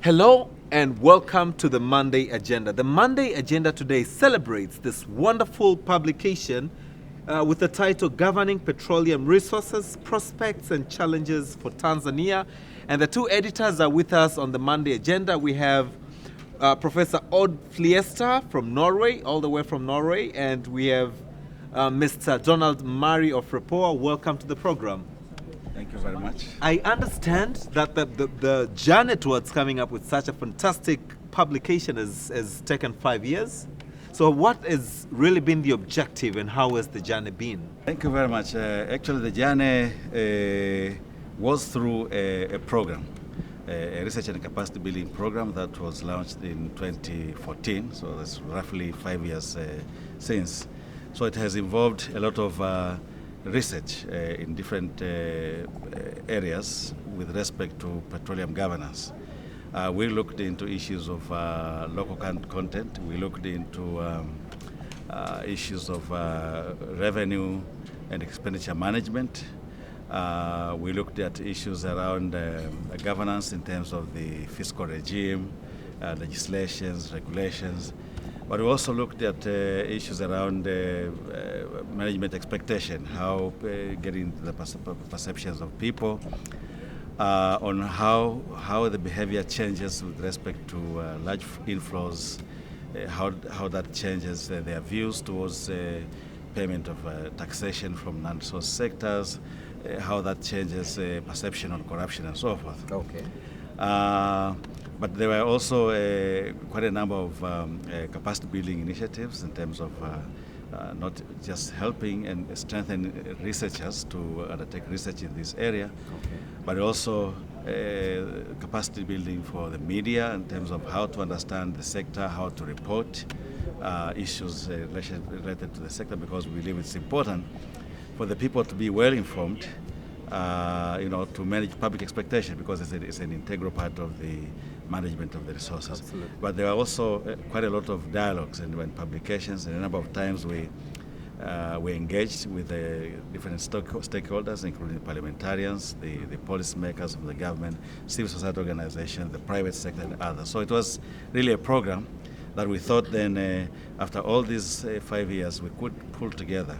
Hello and welcome to the Monday Agenda. The Monday Agenda today celebrates this wonderful publication with the title Governing Petroleum Resources, Prospects and Challenges for Tanzania. And the two editors are with us on the Monday Agenda. We have Professor Odd Fliesta from Norway, all the way from Norway, and we have Mr. Donald Murray of Repoa. Welcome to the program. Thank you very much. I understand that the journey towards coming up with such a fantastic publication has taken 5 years. So what has really been the objective and how has the journey been? Thank you very much. Actually, the journey was through a program, a research and capacity building program that was launched in 2014. So that's roughly 5 years since. So it has involved a lot of research in different areas with respect to petroleum governance. We looked into issues of local content. We looked into issues of revenue and expenditure management. We looked at issues around governance in terms of the fiscal regime, legislations, regulations. But we also looked at issues around management expectation, how getting the perceptions of people, on how the behavior changes with respect to large inflows, how that changes their views towards payment of taxation from non-resource sectors, how that changes perception on corruption and so forth. Okay. But there were also quite a number of capacity building initiatives in terms of not just helping and strengthening researchers to undertake research in this area, Okay. but also capacity building for the media in terms of how to understand the sector, how to report issues related to the sector, because we believe it's important for the people to be well informed, to manage public expectation, because it's an integral part of the management of the resources. Absolutely. But there are also quite a lot of dialogues and publications, and a number of times we engaged with different stakeholders, including parliamentarians, the policymakers of the government, civil society organizations, the private sector, and others. So it was really a program that we thought then, after all these 5 years, we could pull together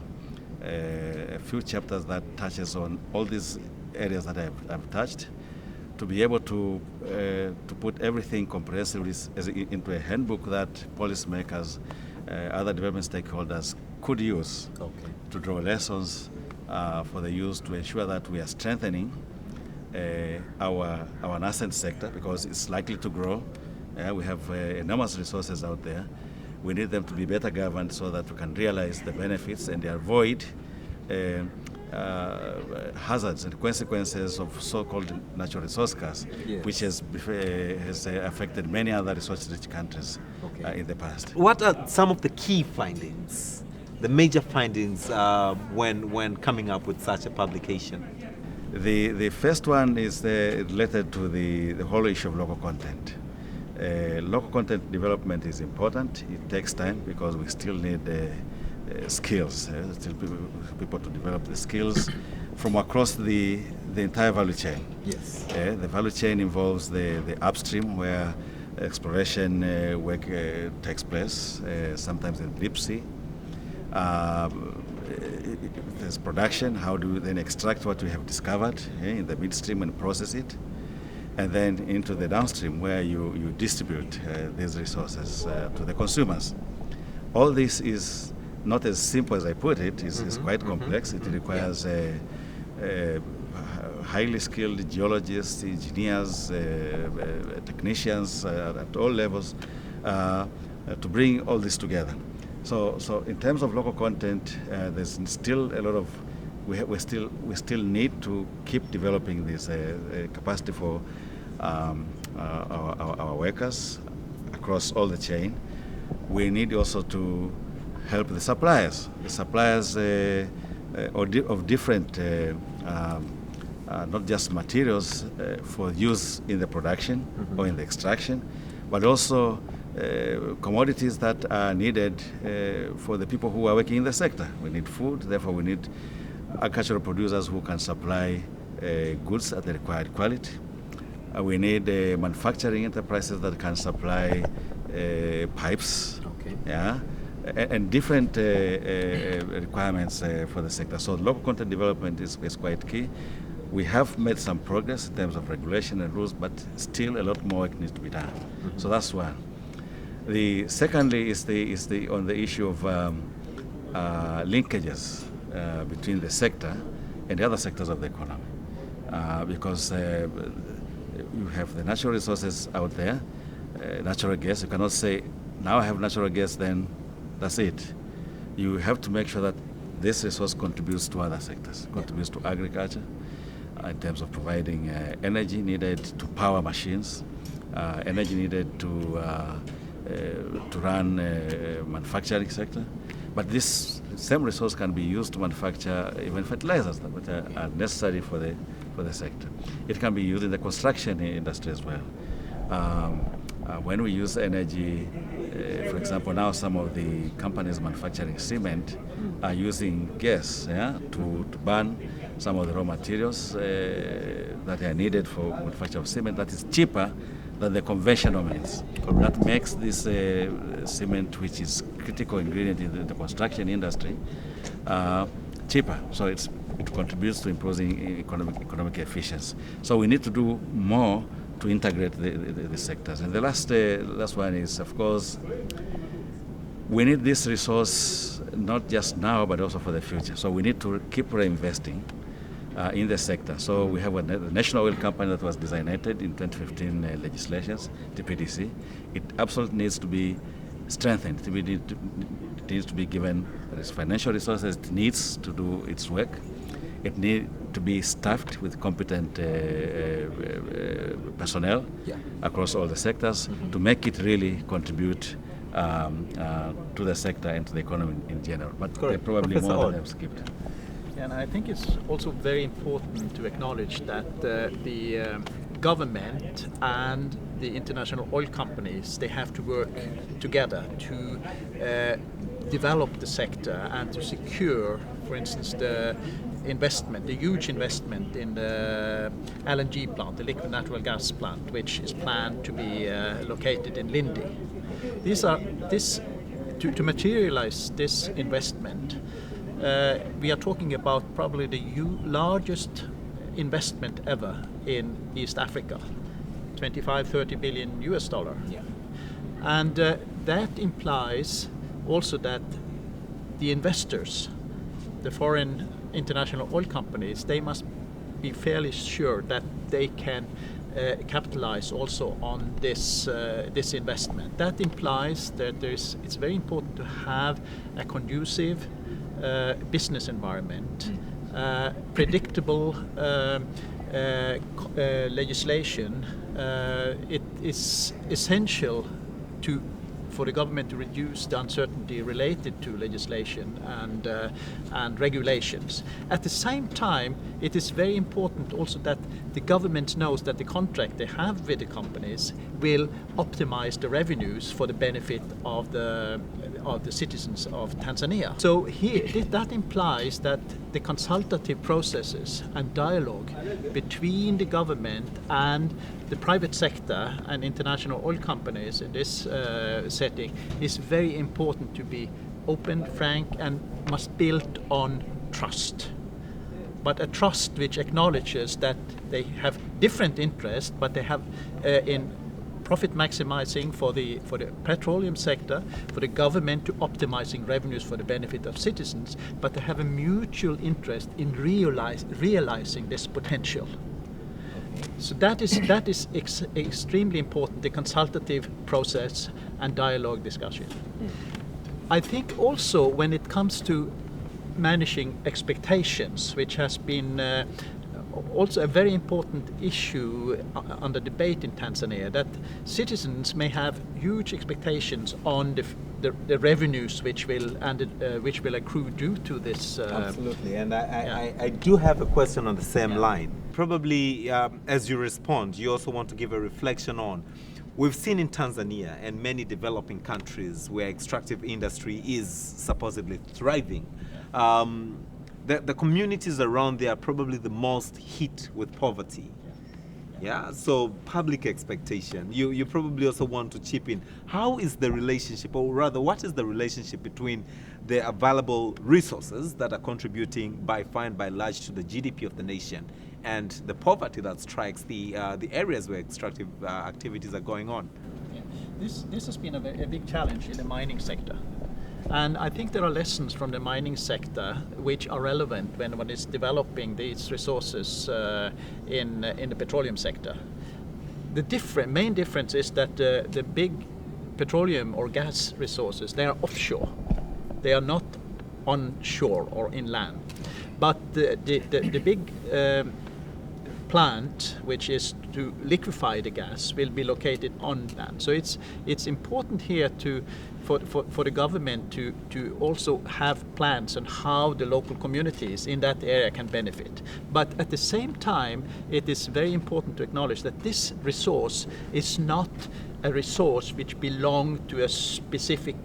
a few chapters that touches on all these areas that I've touched, to be able to put everything comprehensively into a handbook that policymakers, other development stakeholders could use to draw lessons for the use, to ensure that we are strengthening our nascent sector, because it's likely to grow. We have enormous resources out there. We need them to be better governed so that we can realize the benefits and avoid hazards and consequences of so-called natural resource curse, Yes. which has affected many other resource-rich countries in the past. What are some of the key findings, the major findings when coming up with such a publication? The first one is related to the whole issue of local content. Local content development is important. It takes time because we still need skills, still people to develop the skills from across the entire value chain. Yes. The value chain involves the upstream, where exploration work takes place, sometimes in deep sea. There's production. How do we then extract what we have discovered in the midstream and process it? And then into the downstream, where you distribute these resources to the consumers. All this is not as simple as I put it. It's quite complex. It requires highly skilled geologists, engineers, technicians at all levels to bring all this together. So in terms of local content, there's still a lot of we still need to keep developing this capacity for our workers across all the chain. We need also to help the suppliers of different, not just materials for use in the production or in the extraction, but also commodities that are needed for the people who are working in the sector. We need food, therefore we need agricultural producers who can supply goods at the required quality. We need manufacturing enterprises that can supply pipes. Okay. Yeah. And different requirements for the sector. So local content development is quite key. We have made some progress in terms of regulation and rules, but still a lot more work needs to be done. Mm-hmm. So that's one. The secondly is on the issue of linkages between the sector and the other sectors of the economy, because you have the natural resources out there, natural gas. You cannot say now I have natural gas, then that's it. You have to make sure that this resource contributes to other sectors, contributes to agriculture in terms of providing energy needed to power machines, energy needed to run manufacturing sector. But this same resource can be used to manufacture even fertilizers that are necessary for the sector. It can be used in the construction industry as well. When we use energy, for example, now some of the companies manufacturing cement are using gas to burn some of the raw materials that are needed for manufacture of cement that is cheaper than the conventional means. That makes this cement, which is critical ingredient in the construction industry, cheaper. So it contributes to improving economic efficiency. So we need to do more to integrate the sectors. And the last one is, of course, we need this resource not just now, but also for the future. So we need to keep reinvesting in the sector. So we have a national oil company that was designated in 2015 legislations, TPDC. It absolutely needs to be strengthened. It needs to be given financial resources it needs to do its work. It needs to be staffed with competent personnel across all the sectors to make it really contribute to the sector and to the economy in general. But probably Professor more than have skipped. And I think it's also very important to acknowledge that the government and the international oil companies, they have to work together to develop the sector and to secure, for instance, the huge investment in the LNG plant, the liquid natural gas plant, which is planned to be located in Lindi. To materialize this investment, we are talking about probably the largest investment ever in East Africa, 25-30 billion US dollar. Yeah. And that implies also that the investors, the foreign international oil companies, they must be fairly sure that they can capitalize also on this investment. That implies that it's very important to have a conducive business environment, predictable legislation. It is essential for the government to reduce the uncertainty related to legislation and regulations. At the same time, it is very important also that the government knows that the contract they have with the companies will optimize the revenues for the benefit of the citizens of Tanzania. So that implies that the consultative processes and dialogue between the government and the private sector and international oil companies in this setting is very important to be open, frank, and must build on trust. But a trust which acknowledges that they have different interests, but they have in profit maximizing for the petroleum sector, for the government to optimizing revenues for the benefit of citizens, but they have a mutual interest in realizing this potential. So that is extremely important, the consultative process and dialogue discussion. I think also when it comes to managing expectations, which has been also a very important issue under debate in Tanzania, that citizens may have huge expectations on the revenues which will accrue due to this. Absolutely, and I do have a question on the same line. Probably as you respond, you also want to give a reflection on, we've seen in Tanzania and many developing countries where extractive industry is supposedly thriving, the communities around there are probably the most hit with poverty. Yeah, so public expectation. You probably also want to chip in. How is the relationship, or rather, what is the relationship between the available resources that are contributing by far and by large to the GDP of the nation and the poverty that strikes the areas where extractive activities are going on? Yeah. This has been a big challenge in the mining sector. And I think there are lessons from the mining sector which are relevant when one is developing these resources in the petroleum sector. The main difference is that the big petroleum or gas resources, they are offshore. They are not onshore or inland. But the big plant, which is to liquefy the gas, will be located on land. So it's important here for the government to also have plans on how the local communities in that area can benefit. But at the same time, it is very important to acknowledge that this resource is not a resource which belongs to a specific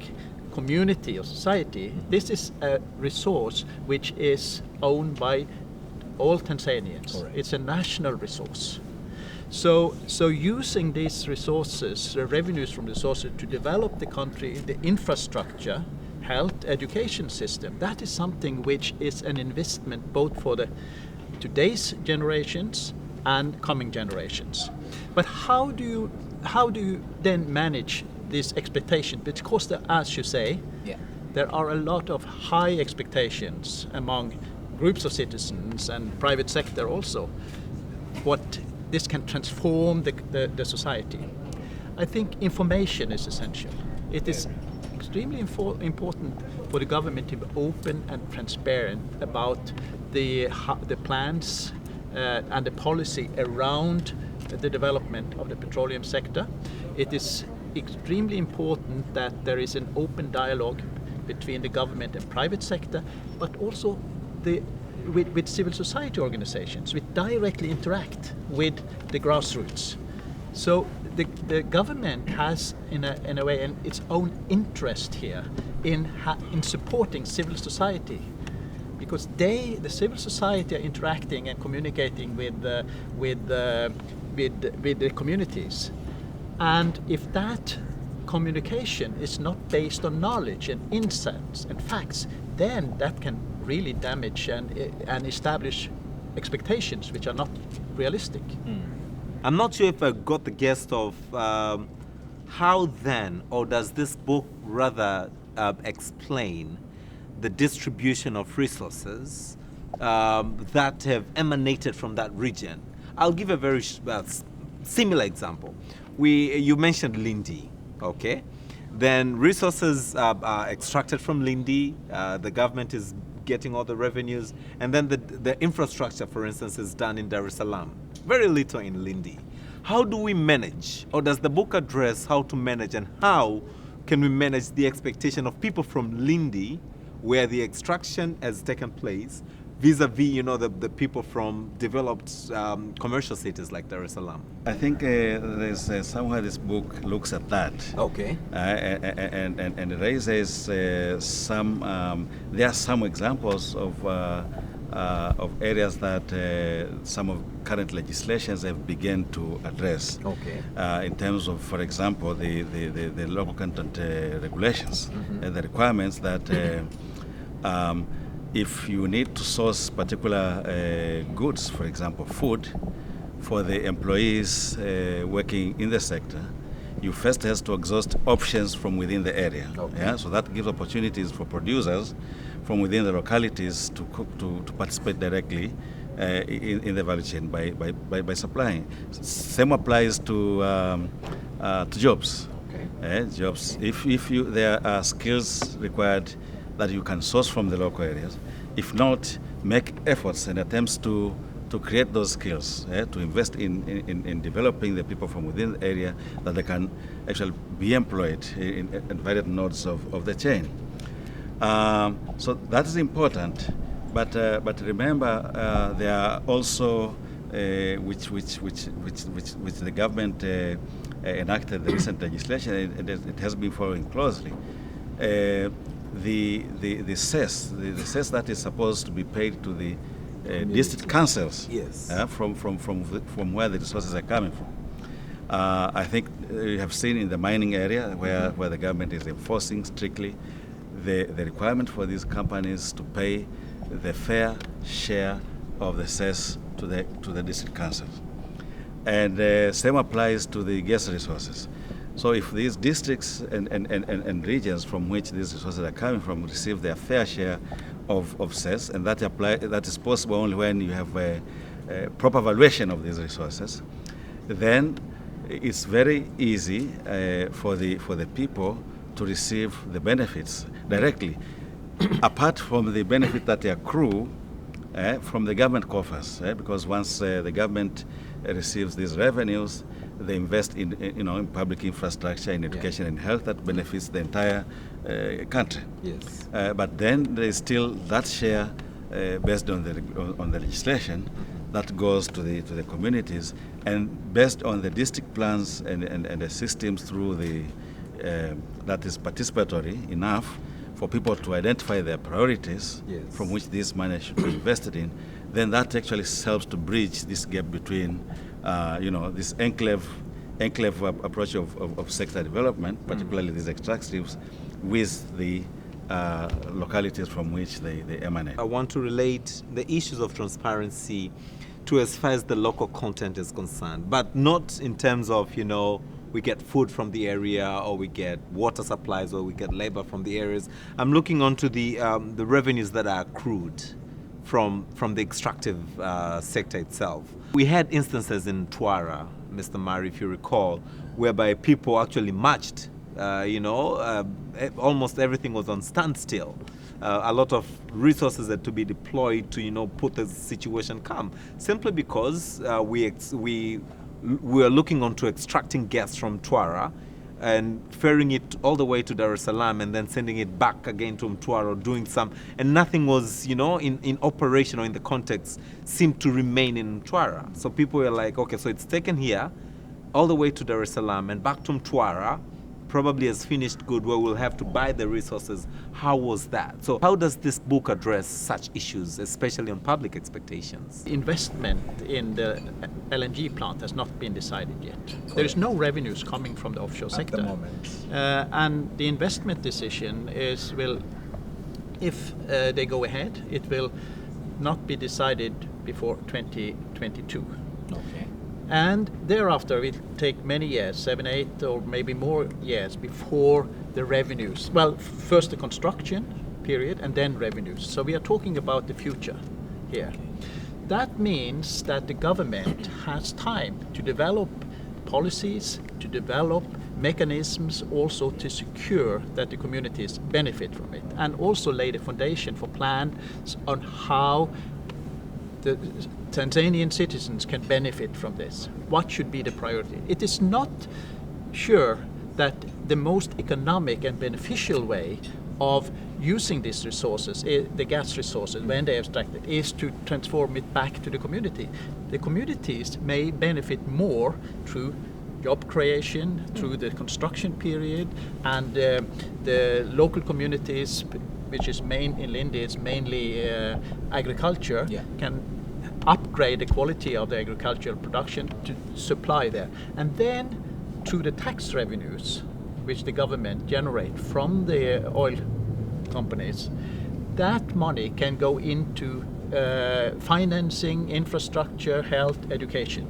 community or society. This is a resource which is owned by all Tanzanians. Correct. It's a national resource. So using these resources, the revenues from the resources, to develop the country, the infrastructure, health, education system, that is something which is an investment both for the today's generations and coming generations. But how do you then manage this expectation? Because as you say, there are a lot of high expectations among groups of citizens and private sector also, what this can transform the society. I think information is essential. It is extremely important for the government to be open and transparent about the plans and the policy around the development of the petroleum sector. It is extremely important that there is an open dialogue between the government and private sector, but also with civil society organizations, which directly interact with the grassroots. So the government has, in a way, its own interest here in supporting civil society, because the civil society are interacting and communicating with the communities, and if that communication is not based on knowledge and insights and facts, then that can really damage and establish expectations which are not realistic. I'm not sure if I got the gist of how then, or does this book rather explain the distribution of resources that have emanated from that region. I'll give a very similar example. You mentioned Lindi, okay? Then resources are extracted from Lindi, the government is getting all the revenues, and then the infrastructure, for instance, is done in Dar es Salaam. Very little in Lindi. How do we manage, or does the book address how to manage, and how can we manage the expectation of people from Lindi, where the extraction has taken place, vis-a-vis, the people from developed commercial cities like Dar es Salaam? I think there's somewhere this book looks at that. Okay. And raises some. There are some examples of areas that some of current legislations have begun to address. Okay. In terms of, for example, the local content regulations and the requirements that if you need to source particular goods, for example, food, for the employees working in the sector, you first have to exhaust options from within the area. Okay. Yeah? So that gives opportunities for producers from within the localities to participate directly in the value chain by supplying. Same applies to jobs. Okay. Jobs. If there are skills required that you can source from the local areas. If not, make efforts and attempts to create those skills, to invest in developing the people from within the area, that they can actually be employed in various nodes of the chain. So that is important, but remember there are also which the government enacted the recent legislation, and it has been following closely. The cess that is supposed to be paid to the district councils Yes. from where the resources are coming from. I think you have seen in the mining area where the government is enforcing strictly the requirement for these companies to pay the fair share of the cess to the district councils. And same applies to the gas resources. So if these districts and regions from which these resources are coming from receive their fair share of cess, and that is possible only when you have a proper valuation of these resources, then it's very easy for the people to receive the benefits directly, apart from the benefit that they accrue from the government coffers, because once the government receives these revenues, they invest in public infrastructure, in education and health that benefits the entire country. Yes. But then there is still that share based on the legislation that goes to the communities, and based on the district plans and the systems through that is participatory enough for people to identify their priorities. Yes. From which this money should be invested in, then that actually helps to bridge this gap between this enclave approach of sector development, particularly these extractives, with the localities from which they emanate. I want to relate the issues of transparency to as far as the local content is concerned, but not in terms of, we get food from the area, or we get water supplies, or we get labor from the areas. I'm looking onto the revenues that are accrued from the extractive sector itself. We had instances in Twara, Mr. Mari, if you recall, whereby people actually marched. Almost everything was on standstill. A lot of resources had to be deployed to, put the situation calm, simply because we are looking onto extracting gas from Twara and ferrying it all the way to Dar es Salaam and then sending it back again to Mtwara, doing and nothing was, in operation or in the context seemed to remain in Mtwara. So people were like, okay, so it's taken here all the way to Dar es Salaam and back to Mtwara, probably as finished good, where we'll have to buy the resources. How was that? So how does this book address such issues, especially on public expectations? Investment in the LNG plant has not been decided yet. There is no revenues coming from the offshore sector. At the moment. And the investment decision if they go ahead, it will not be decided before 2022. Okay. And thereafter, it will take many years, 7, 8, or maybe more years before the revenues. Well, first the construction period and then revenues. So we are talking about the future here. That means that the government has time to develop policies, to develop mechanisms also to secure that the communities benefit from it, and also lay the foundation for plans on how the Tanzanian citizens can benefit from this. What should be the priority? It is not sure that the most economic and beneficial way of using these resources, the gas resources, when they are extracted, is to transform it back to the community. The communities may benefit more through job creation, through the construction period, and the local communities, which is in Lindi, it's mainly agriculture, can upgrade the quality of the agricultural production to supply there. And then through the tax revenues, which the government generate from the oil companies, that money can go into financing, infrastructure, health, education.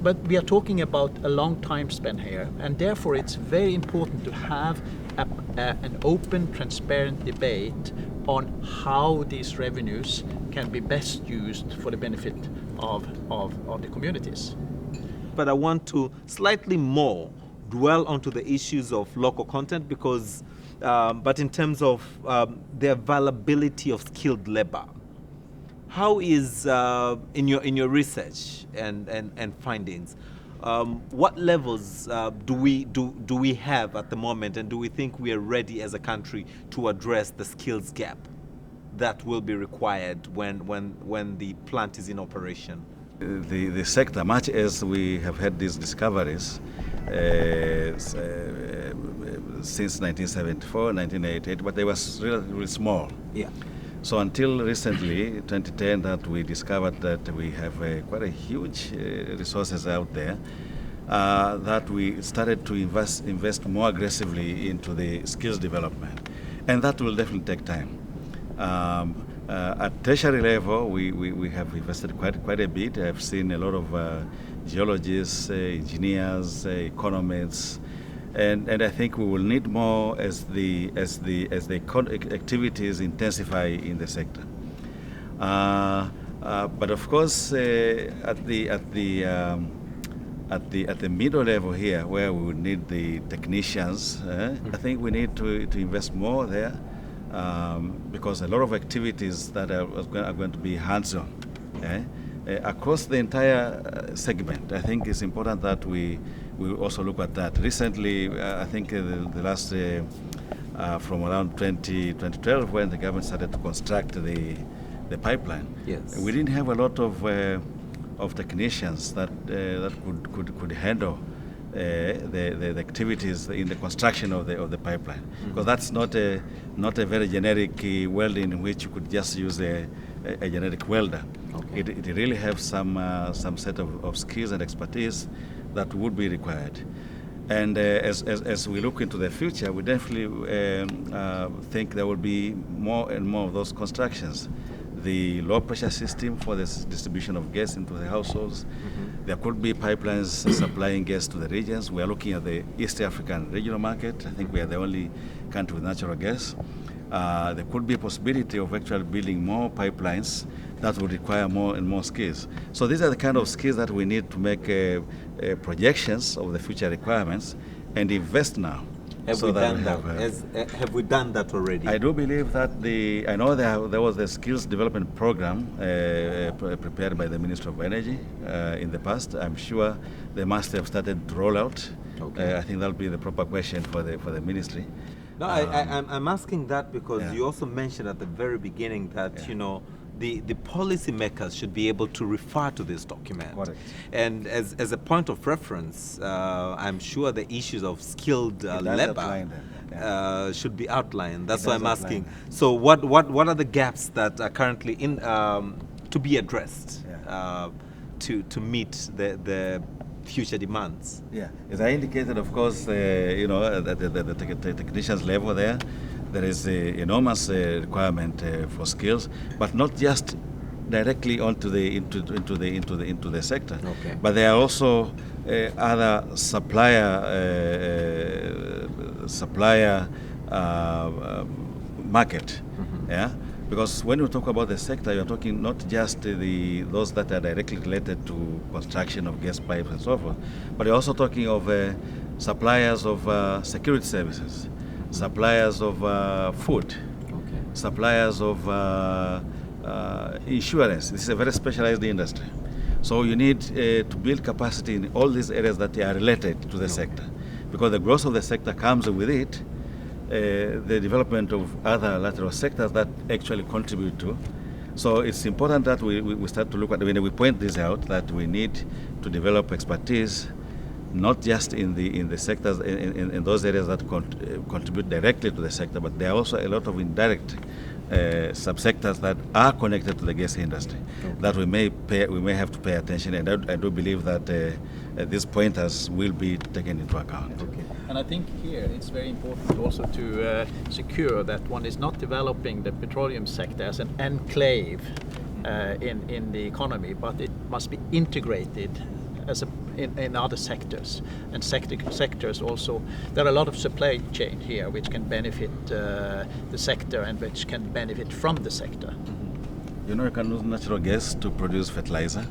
But we are talking about a long time span here, and therefore it's very important to have an open, transparent debate on how these revenues can be best used for the benefit of the communities. But I want to slightly more dwell onto the issues of local content, because, but in terms of the availability of skilled labor. How is, in your research and findings, what levels do we have at the moment, and do we think we are ready as a country to address the skills gap that will be required when the plant is in operation? The sector, much as we have had these discoveries since 1974, 1988, but they were really small. Yeah. So until recently, 2010, that we discovered that we have quite a huge resources out there, that we started to invest more aggressively into the skills development. And that will definitely take time. At tertiary level, we have invested quite a bit. I've seen a lot of geologists, engineers, economists, and I think we will need more as the activities intensify in the sector. But of course, at the middle level here, where we would need the technicians, I think we need to invest more there, because a lot of activities that are going to be hands-on. Across the entire segment, I think it's important that we also look at that. Recently, I think the last, from around 2012, when the government started to construct the pipeline, Yes. we didn't have a lot of technicians that could handle the activities in the construction of the pipeline, because that's not a very generic welding in which you could just use a generic welder. Okay. It really has some set of skills and expertise that would be required. And as we look into the future, we definitely think there will be more and more of those constructions. The low pressure system for the distribution of gas into the households. There could be pipelines supplying gas to the regions. We are looking at the East African regional market. I think we are the only country with natural gas. There could be a possibility of actually building more pipelines that would require more and more skills. So these are the kind of skills that we need to make projections of the future requirements and invest now. Have we done that? Have we done that already? I do believe that I know there was a skills development program prepared by the Ministry of Energy in the past. I'm sure they must have started to roll out. Okay. I think that'll be the proper question for the ministry. No, I'm asking that because Yeah. you also mentioned at the very beginning that the policy makers should be able to refer to this document. Correct. And as a point of reference, I'm sure the issues of skilled labor outline that, should be outlined. That's It why does I'm outline asking. that. So what are the gaps that are currently in to be addressed to meet the future demands? Yeah, as I indicated, of course, at the technicians level there is an enormous requirement for skills, but not just directly into the sector. Okay. But there are also other supplier market. Yeah. Because when you talk about the sector, you're talking not just those that are directly related to construction of gas pipes and so forth, but you're also talking of suppliers of security services, suppliers of food, suppliers of insurance. This is a very specialized industry. So you need to build capacity in all these areas that are related to the sector, because the growth of the sector comes with it the development of other lateral sectors that actually contribute to. So it's important that we start to look at, when we point this out, that we need to develop expertise, not just in the sectors, in those areas that contribute directly to the sector, but there are also a lot of indirect subsectors that are connected to the gas industry that we may have to pay attention, and I do believe that these pointers will be taken into account. Okay. And I think here it's very important also to secure that one is not developing the petroleum sector as an enclave in the economy, but it must be integrated as in other sectors. And sectors also, there are a lot of supply chain here which can benefit the sector and which can benefit from the sector. You know, you can use natural gas to produce fertilizer.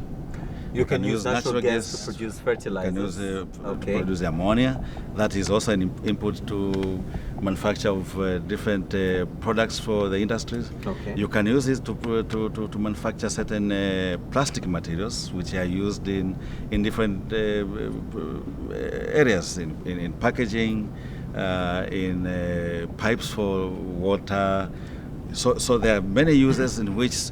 You can use natural gas to produce fertilizer. You can use to produce ammonia. That is also an input to manufacture of different products for the industries. Okay. You can use it to manufacture certain plastic materials which are used in different areas, in packaging, in pipes for water. So there are many uses in which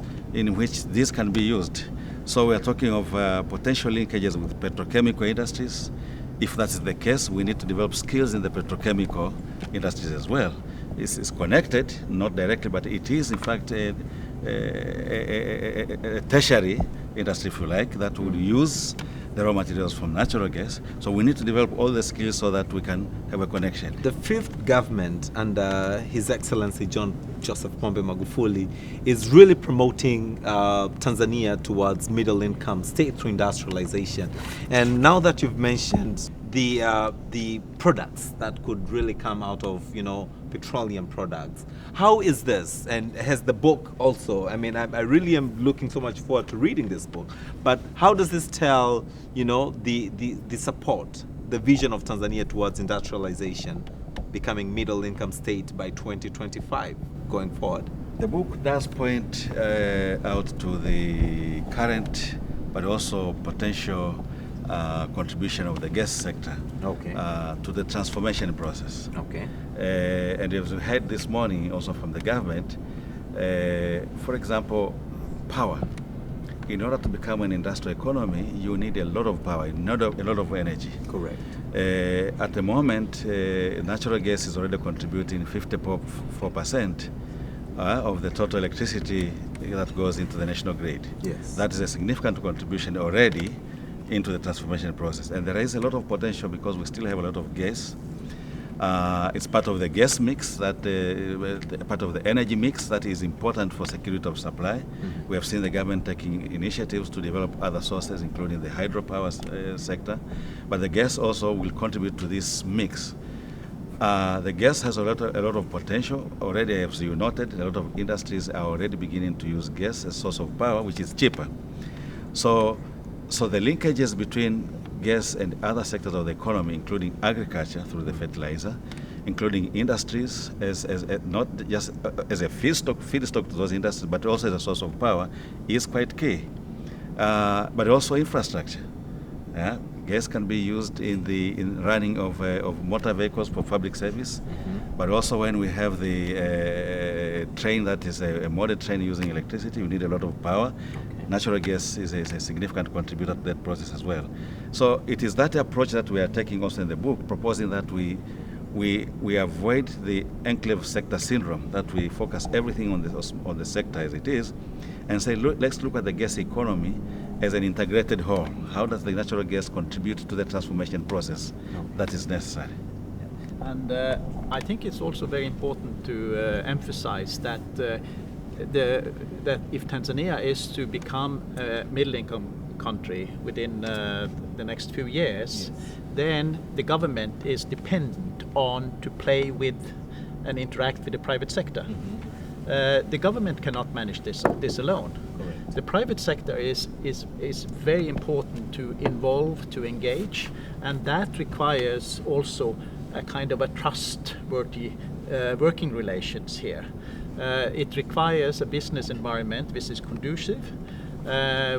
this can be used. So we are talking of potential linkages with petrochemical industries. If that is the case, we need to develop skills in the petrochemical industries as well, is connected, not directly, but it is in fact a tertiary industry, if you like, that would use the raw materials from natural gas. So we need to develop all the skills so that we can have a connection. The fifth government under His Excellency John Joseph Pombe Magufuli is really promoting Tanzania towards middle income state through industrialization. And now that you've mentioned the products that could really come out of, petroleum products, how is this? And has the book also, I mean, I really am looking so much forward to reading this book, but how does this tell, the support, the vision of Tanzania towards industrialization, becoming middle income state by 2025 going forward? The book does point out to the current but also potential contribution of the gas sector to the transformation process. Okay. And as we heard this morning also from the government, for example, power. In order to become an industrial economy, you need a lot of power, a lot of energy. Correct. At the moment, natural gas is already contributing 54% of the total electricity that goes into the national grid. Yes. That is a significant contribution already into the transformation process. And there is a lot of potential because we still have a lot of gas. It's part of the gas mix, that part of the energy mix that is important for security of supply. Mm-hmm. We have seen the government taking initiatives to develop other sources, including the hydropower sector. But the gas also will contribute to this mix. The gas has a lot of potential. Already, as you noted, a lot of industries are already beginning to use gas as a source of power, which is cheaper. So the linkages between gas and other sectors of the economy, including agriculture through the fertilizer, including industries as not just as a feedstock to those industries, but also as a source of power, is quite key. But also infrastructure. Gas can be used in running of motor vehicles for public service, but also when we have the train that is a modern train using electricity, you need a lot of power. Natural gas is a significant contributor to that process as well. So it is that approach that we are taking also in the book, proposing that we avoid the enclave sector syndrome, that we focus everything on the sector as it is, and say, let's look at the gas economy as an integrated whole. How does the natural gas contribute to the transformation process that is necessary? And I think it's also very important to emphasize that that if Tanzania is to become a middle-income country within the next few years, then the government is dependent on to play with and interact with the private sector. The government cannot manage this alone. Correct. The private sector is very important to involve, to engage, and that requires also a kind of a trustworthy working relations here. It requires a business environment which is conducive,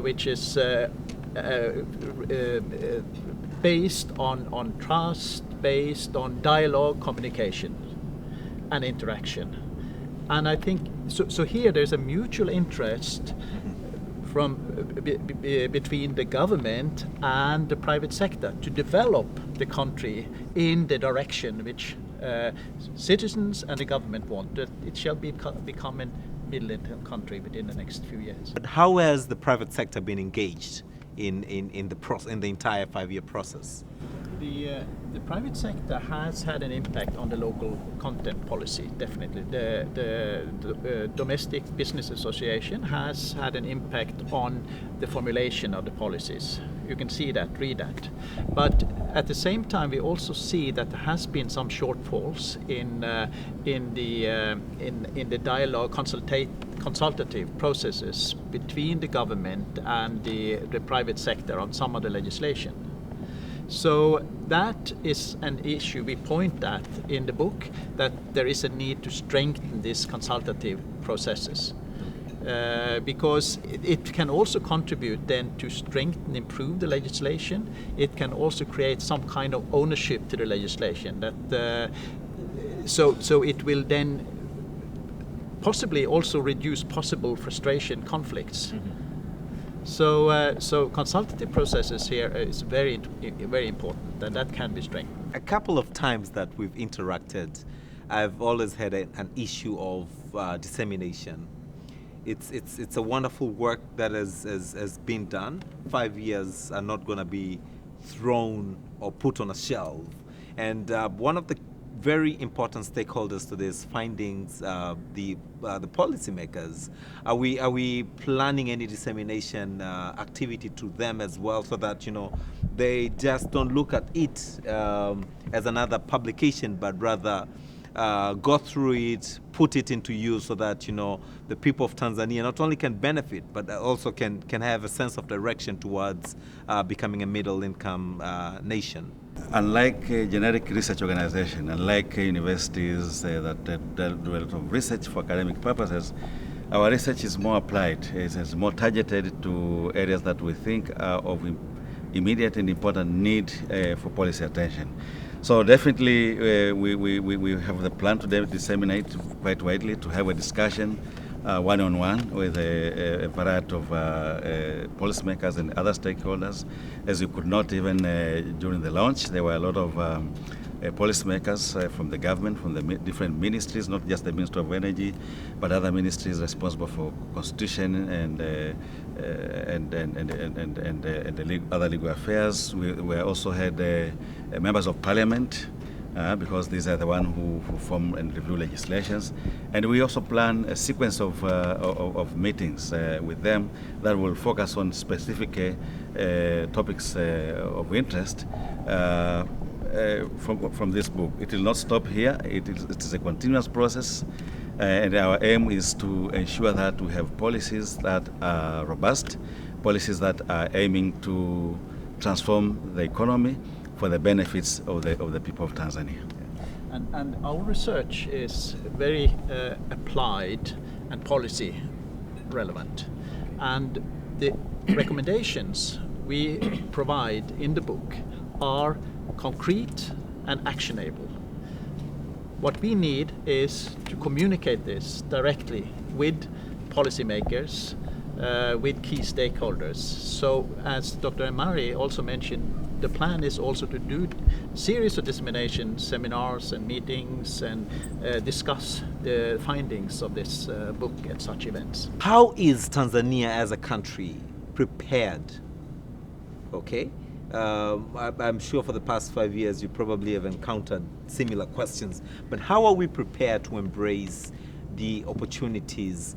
which is based on trust, based on dialogue, communication, and interaction. And I think so here there's a mutual interest between the government and the private sector to develop the country in the direction which citizens and the government want, that it shall become a middle-income country within the next few years. But how has the private sector been engaged in the entire 5-year process? The private sector has had an impact on the local content policy, definitely. The Domestic Business Association has had an impact on the formulation of the policies. You can see that, read that. But at the same time, we also see that there has been some shortfalls in the dialogue, consultative processes between the government and the private sector on some of the legislation. So that is an issue we point at in the book, that there is a need to strengthen these consultative processes. Because it can also contribute then to strengthen, improve the legislation. It can also create some kind of ownership to the legislation. That so it will then possibly also reduce possible frustration, conflicts. So consultative processes here is very important, and that can be strengthened. A couple of times that we've interacted, I've always had an issue of dissemination. It's a wonderful work that has been done. 5 years are not going to be thrown or put on a shelf. And one of the very important stakeholders to this findings, the policymakers. Are we planning any dissemination activity to them as well, so that they just don't look at it as another publication, but rather go through it, put it into use, so that the people of Tanzania not only can benefit, but also can have a sense of direction towards becoming a middle-income nation. Unlike a generic research organization, unlike universities that do a lot of research for academic purposes, our research is more applied. It's more targeted to areas that we think are of immediate and important need for policy attention. So definitely we have the plan to disseminate quite widely, to have a discussion one-on-one with a variety of policymakers and other stakeholders. As you could note, even during the launch, there were a lot of policymakers from the government, from the different ministries, not just the Ministry of Energy, but other ministries responsible for constitution and other legal affairs. We also had members of parliament, because these are the ones who form and review legislations. And we also plan a sequence of meetings with them that will focus on specific topics of interest from this book. It will not stop here. It is a continuous process. And our aim is to ensure that we have policies that are robust, policies that are aiming to transform the economy for the benefits of the people of Tanzania. And our research is very applied and policy relevant. And the recommendations we provide in the book are concrete and actionable. What we need is to communicate this directly with policymakers, with key stakeholders. So as Dr. Amari also mentioned, the plan is also to do a series of dissemination seminars and meetings and discuss the findings of this book at such events. How is Tanzania as a country prepared? Okay, I'm sure for the past 5 years you probably have encountered similar questions, but how are we prepared to embrace the opportunities?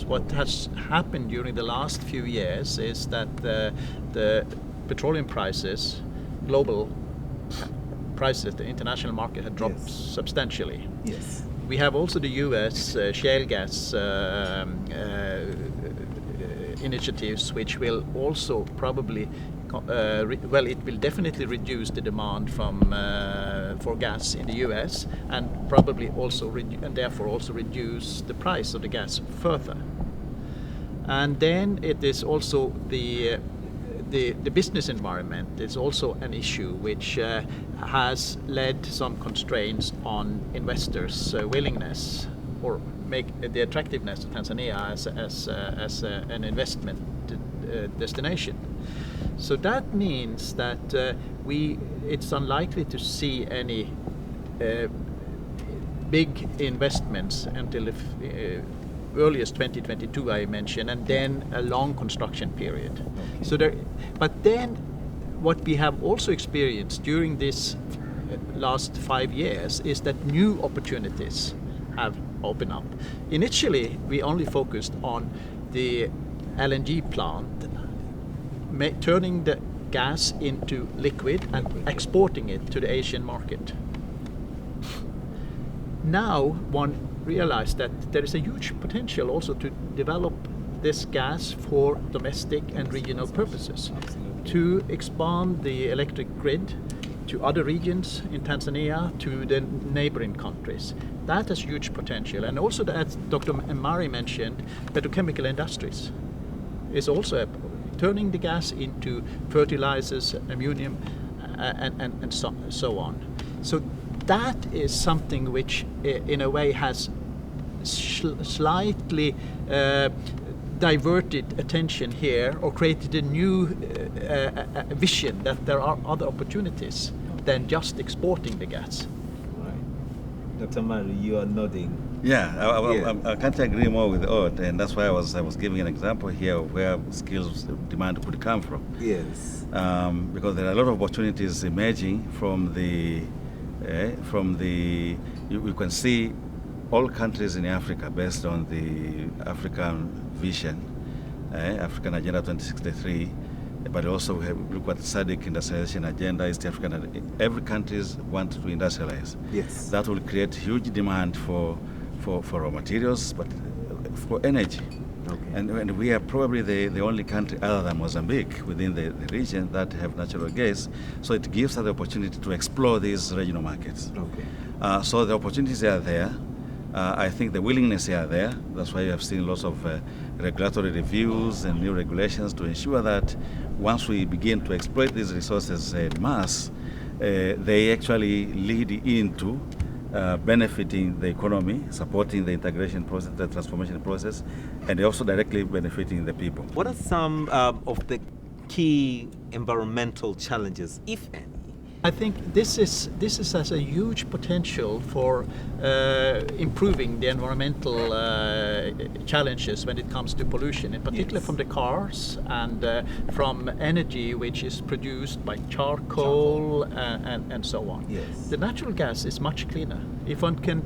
What has happened during the last few years is that the petroleum prices, global prices, the international market had dropped substantially. Yes. We have also the US shale gas initiatives, which will also probably it will definitely reduce the demand for gas in the US, and probably also and therefore also reduce the price of the gas further. And then it is also the business environment is also an issue which has led to some constraints on investors' willingness or make the attractiveness of Tanzania as an investment destination. So that means that it's unlikely to see any big investments until the earliest 2022 I mentioned, and then a long construction period. Okay. So but then what we have also experienced during this last 5 years is that new opportunities have opened up. Initially, we only focused on the LNG plant, turning the gas into liquid and exporting it to the Asian market. Now one realized that there is a huge potential also to develop this gas for domestic and regional purposes, to expand the electric grid to other regions in Tanzania, to the neighboring countries. That has huge potential. And also, as Dr. Amari mentioned, petrochemical industries is also turning the gas into fertilizers, ammonium, and so on. So that is something which in a way has slightly diverted attention here or created a new vision that there are other opportunities than just exporting the gas. Right. Dr. Mari, you are nodding. Yeah, I can't agree more with Odd, and that's why I was giving an example here of where skills demand could come from. Yes. Because there are a lot of opportunities emerging from the you can see all countries in Africa based on the African vision, African Agenda 2063, but also we look at the SADC industrialization agenda, East African, every country wants to industrialize. Yes. That will create huge demand for raw materials, but for energy. Okay. And we are probably the only country other than Mozambique within the region that have natural gas. So it gives us the opportunity to explore these regional markets. Okay. So the opportunities are there. I think the willingness are there. That's why you have seen lots of regulatory reviews and new regulations to ensure that once we begin to exploit these resources en masse, they actually lead into benefiting the economy, supporting the integration process, the transformation process, and also directly benefiting the people. What are some of the key environmental challenges, if any? I think this has a huge potential for improving the environmental challenges when it comes to pollution, in particular from the cars and from energy which is produced by charcoal and so on. Yes. The natural gas is much cleaner. If one can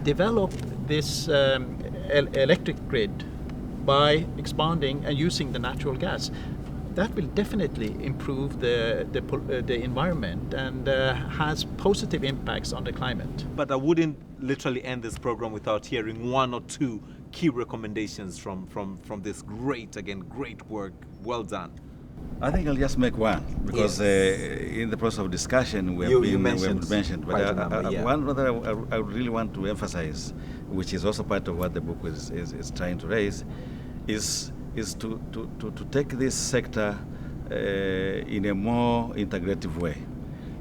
develop this electric grid by expanding and using the natural gas, that will definitely improve the environment and has positive impacts on the climate. But I wouldn't literally end this program without hearing one or two key recommendations from this great work. Well done. I think I'll just make one because in the process of discussion we have mentioned, but one that I really want to emphasize, which is also part of what the book is trying to raise, is to take this sector in a more integrative way,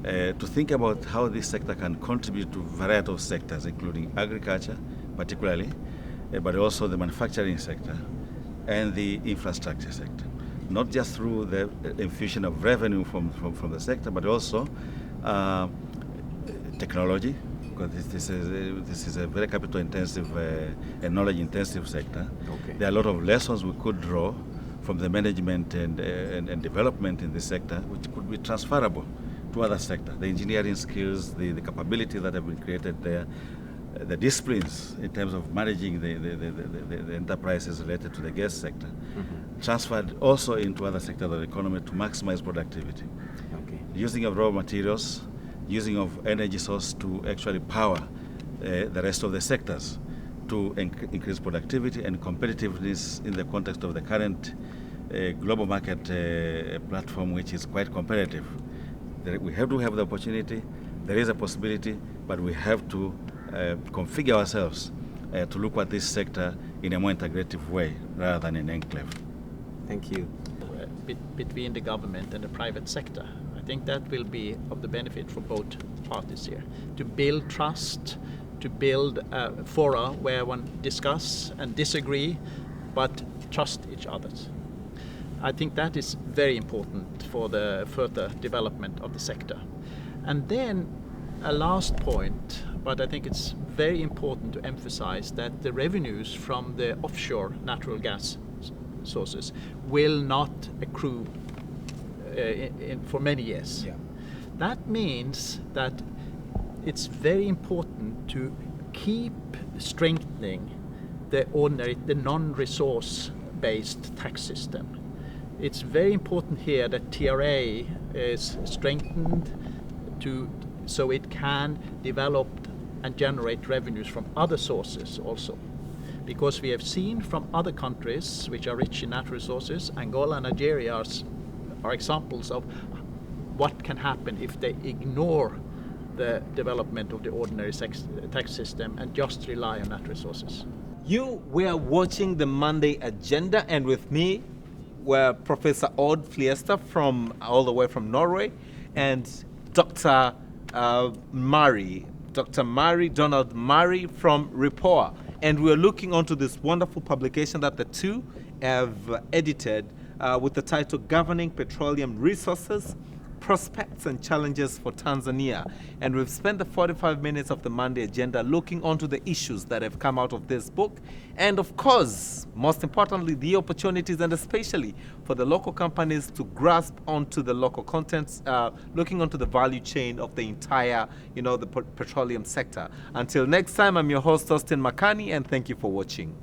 to think about how this sector can contribute to a variety of sectors, including agriculture particularly, but also the manufacturing sector and the infrastructure sector, not just through the infusion of revenue from the sector, but also technology, because this is a very capital intensive and knowledge intensive sector. Okay. There are a lot of lessons we could draw from the management and development in this sector, which could be transferable to other sectors. The engineering skills, the capability that have been created there, the disciplines in terms of managing the enterprises related to the gas sector, transferred also into other sectors of the economy to maximize productivity. Okay. Using of raw materials, using of energy source to actually power the rest of the sectors to increase productivity and competitiveness in the context of the current global market platform, which is quite competitive. We have to have the opportunity, there is a possibility, but we have to configure ourselves to look at this sector in a more integrative way rather than an enclave. Thank you. Between the government and the private sector. I think that will be of the benefit for both parties here. To build trust, to build a fora where one discuss and disagree, but trust each other. I think that is very important for the further development of the sector. And then a last point, but I think it's very important to emphasize that the revenues from the offshore natural gas sources will not accrue for many years. Yeah. That means that it's very important to keep strengthening the non-resource based tax system. It's very important here that TRA is strengthened so it can develop and generate revenues from other sources also. Because we have seen from other countries which are rich in natural resources, Angola and Nigeria are examples of what can happen if they ignore the development of the ordinary tax system and just rely on natural resources. You were watching the Monday Agenda, and with me were Professor Odd Fliesta all the way from Norway, and Dr. Donald Murray from Ripoa. And we're looking onto this wonderful publication that the two have edited with the title Governing Petroleum Resources, Prospects and Challenges for Tanzania. And we've spent the 45 minutes of the Monday agenda looking onto the issues that have come out of this book. And of course, most importantly, the opportunities, and especially for the local companies to grasp onto the local contents, looking onto the value chain of the entire, the petroleum sector. Until next time, I'm your host, Austin Makani, and thank you for watching.